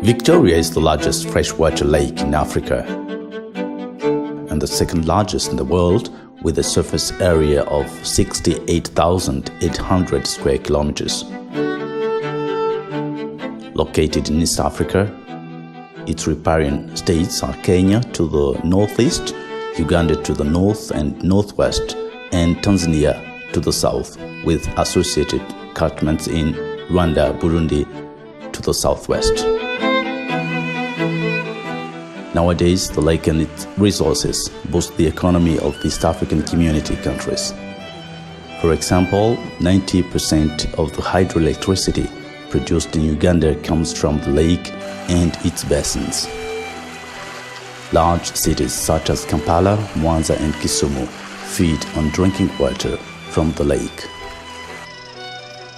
Victoria is the largest freshwater lake in Africa and the second largest in the world, with a surface area of 68,800 square kilometers. Located in East Africa, its riparian states are Kenya to the northeast, Uganda to the north and northwest, and Tanzania to the south, with associated catchments in Rwanda, Burundi to the southwest. Nowadays, the lake and its resources boost the economy of the East African community countries. For example, 90% of the hydroelectricity produced in Uganda comes from the lake and its basins. Large cities such as Kampala, Mwanza and Kisumu feed on drinking water from the lake.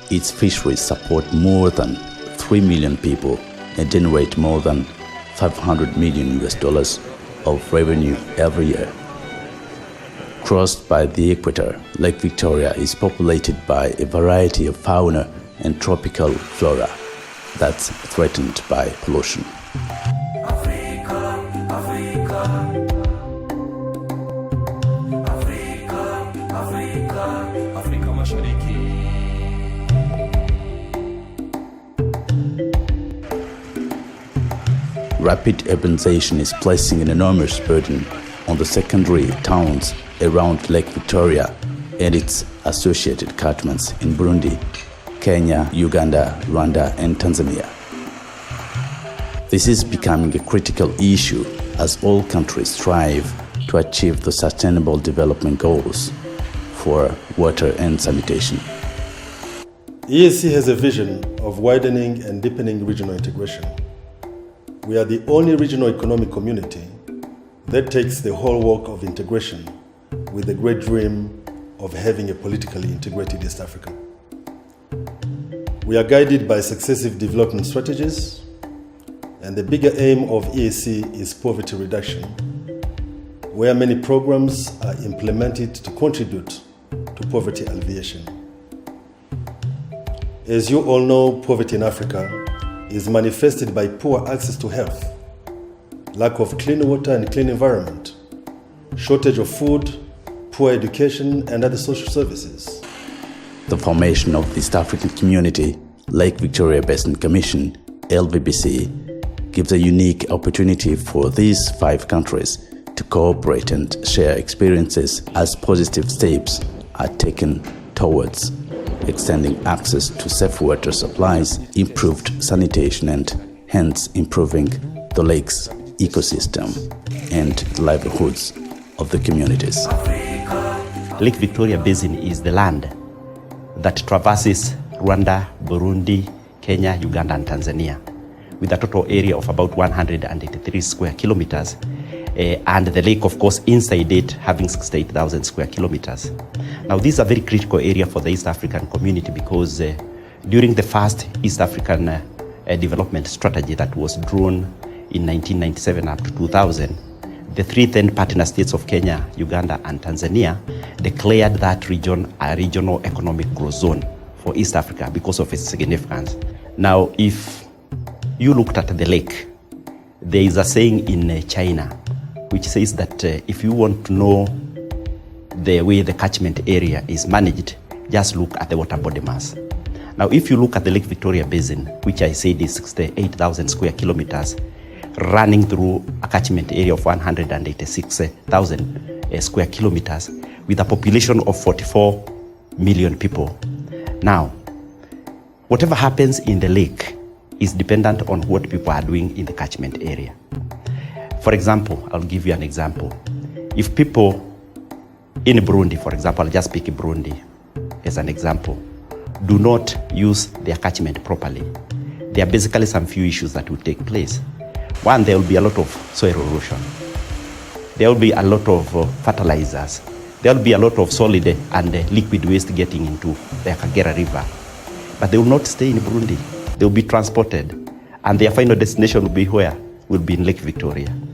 Its fisheries support more than 3 million people and generate more than $500 million of revenue every year. Crossed by the equator, Lake Victoria is populated by a variety of fauna and tropical flora that's threatened by pollution. Afrika Mashariki. Rapid urbanization is placing an enormous burden on the secondary towns around Lake Victoria and its associated catchments in Burundi, Kenya, Uganda, Rwanda, and Tanzania. This is becoming a critical issue as all countries strive to achieve the Sustainable Development Goals for water and sanitation. EAC has a vision of widening and deepening regional integration. We are the only regional economic community that takes the whole work of integration with the great dream of having a politically integrated East Africa. We are guided by successive development strategies, and the bigger aim of EAC is poverty reduction, where many programs are implemented to contribute to poverty alleviation. As you all know, poverty in Africa is manifested by poor access to health, lack of clean water and clean environment, shortage of food, poor education, and other social services. The formation of the East African Community Lake Victoria Basin Commission, LVBC, gives a unique opportunity for these 5 countries to cooperate and share experiences as positive steps are taken towards extending access to safe water supplies, improved sanitation, and hence improving the lake's ecosystem and the livelihoods of the communities. Lake Victoria Basin is the land that traverses Rwanda, Burundi, Kenya, Uganda, and Tanzania, with a total area of about 183 square kilometers, and the lake, of course, inside it having 68,000 square kilometers. Now, this is a very critical area for the East African community because during the first East African development strategy that was drawn in 1997 up to 2000, the 3 then partner states of Kenya, Uganda, and Tanzania declared that region a regional economic growth zone for East Africa because of its significance. Now, if you looked at the lake, there is a saying in China which says that if you want to know the way the catchment area is managed, just look at the water body mass. Now, if you look at the Lake Victoria Basin, which I said is 68,000 square kilometers, running through a catchment area of 186,000 square kilometers with a population of 44 million people. Now, whatever happens in the lake is dependent on what people are doing in the catchment area. For example, I'll give you an example. If people in Burundi, for example, I'll just pick Burundi as an example, do not use their catchment properly, there are basically some few issues that will take place. One, there will be a lot of soil erosion. There will be a lot of fertilizers. There will be a lot of solid and liquid waste getting into the Kagera River. But they will not stay in Burundi. They will be transported. And their final destination will be where? Will be in Lake Victoria.